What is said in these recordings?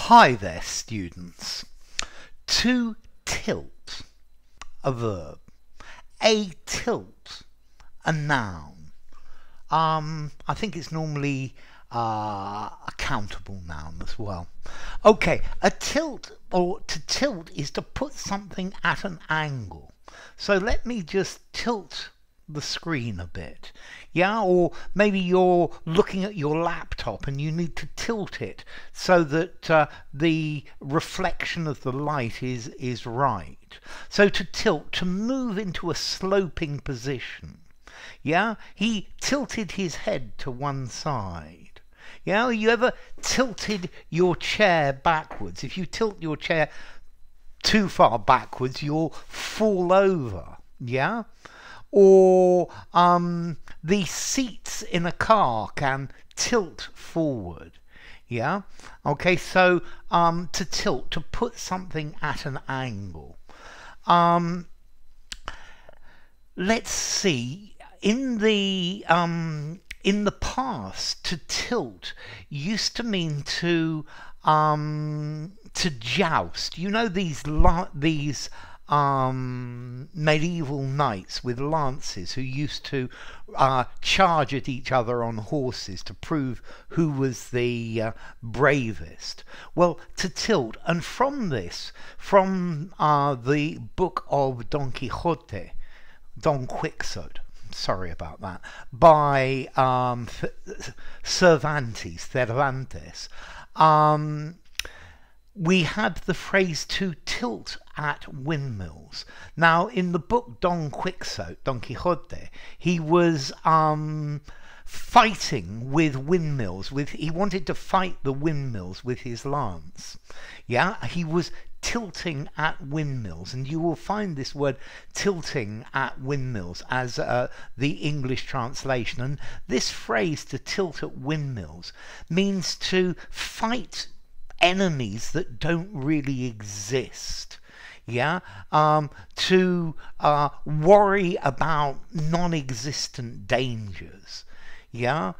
Hi there, students. To tilt, a verb. A tilt, a noun. I think it's normally a countable noun as well. Okay, a tilt, or to tilt, is to put something at an angle. So let me just tilt the screen a bit, yeah, or maybe you're looking at your laptop and you need to tilt it so that the reflection of the light is right. So to tilt, to move into a sloping position, yeah. He tilted his head to one side. Yeah, you ever tilted your chair backwards? If you tilt your chair too far backwards, you'll fall over, yeah. Or the seats in a car can tilt forward, yeah. Okay, so to tilt, to put something at an angle. Let's see, in the past, to tilt used to mean to joust. You know, these medieval knights with lances who used to charge at each other on horses to prove who was the bravest. Well, to tilt, and from this, from the book of Don Quixote, Don Quixote, sorry about that, by Cervantes, we had the phrase to tilt at windmills. Now, in the book Don Quixote, Don Quixote, he was fighting with windmills. He wanted to fight the windmills with his lance. Yeah, he was tilting at windmills, and you will find this word tilting at windmills as the English translation. And this phrase, to tilt at windmills, means to fight enemies that don't really exist, yeah. To worry about non-existent dangers, yeah.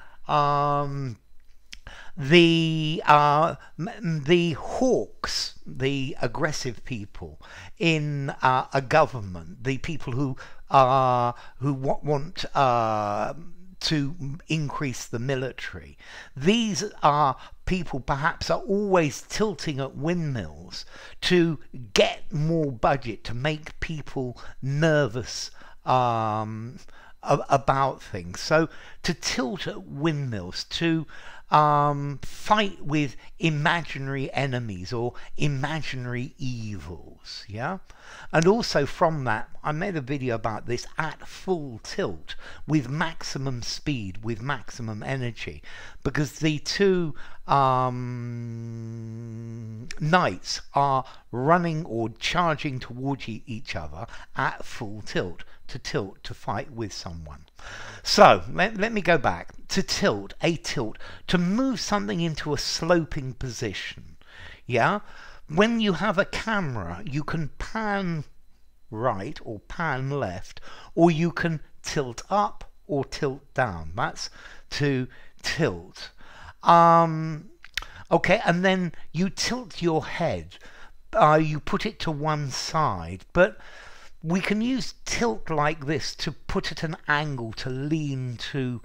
The hawks, the aggressive people in a government, the people who want to increase the military, these are people perhaps are always tilting at windmills to get more budget, to make people nervous about things. So to tilt at windmills, to fight with imaginary enemies or imaginary evils, yeah. And also from that, I made a video about this, at full tilt, with maximum speed, with maximum energy, because the two knights are running or charging towards each other at full tilt, to fight with someone. So let me go back. To tilt, a tilt, to move something into a sloping position, yeah. When you have a camera, you can pan right or pan left, or you can tilt up or tilt down. That's to tilt. Okay, and then you tilt your head, you put it to one side, but we can use tilt like this to put at an angle, to lean to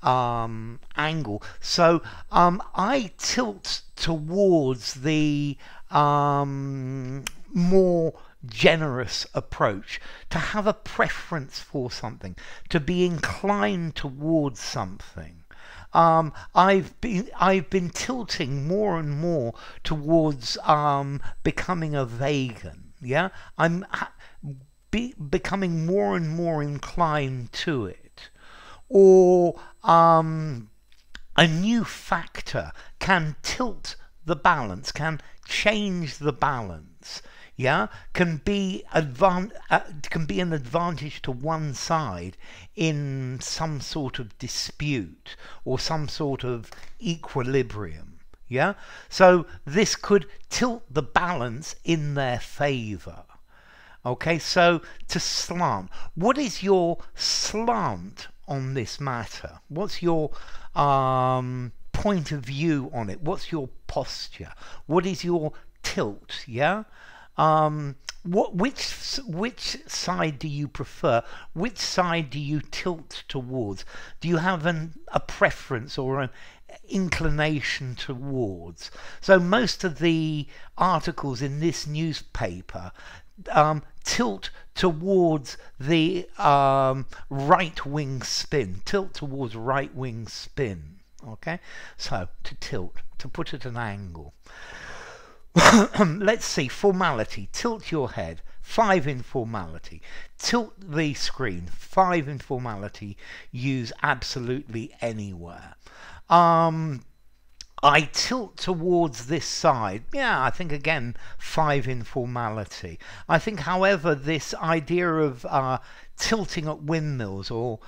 angle. So I tilt towards the more generous approach, to have a preference for something, to be inclined towards something. I've been tilting more and more towards becoming a vegan, yeah. I'm becoming more and more inclined to it. Or a new factor can tilt the balance, can change the balance, yeah, can be an advantage to one side in some sort of dispute or some sort of equilibrium, yeah. So this could tilt the balance in their favor. Okay, so to slant. What is your slant on this matter? What's your point of view on it? What's your posture? What is your tilt? Yeah. Which side do you prefer? Which side do you tilt towards? Do you have a preference or an inclination towards? So most of the articles in this newspaper tilt towards the right wing spin. Tilt towards right wing spin. Okay, so to tilt, to put at an angle. Let's see, formality, tilt your head, 5 in formality, tilt the screen, 5 in formality, use absolutely anywhere. I tilt towards this side, yeah, I think again 5 in formality. I think, however, this idea of tilting at windmills or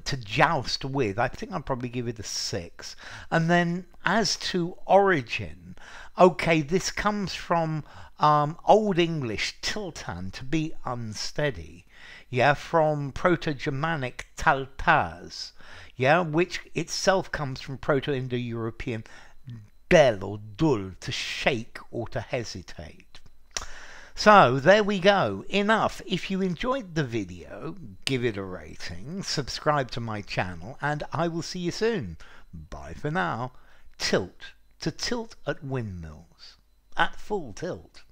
to joust with, I think I'd probably give it a 6. And then as to origin, okay, this comes from Old English tiltan, to be unsteady, yeah, from Proto-Germanic taltaz, yeah, which itself comes from Proto-Indo-European del or dul, to shake or to hesitate. So there we go, enough. If you enjoyed the video, give it a rating, subscribe to my channel, and I will see you soon. Bye for now. Tilt, to tilt at windmills, at full tilt.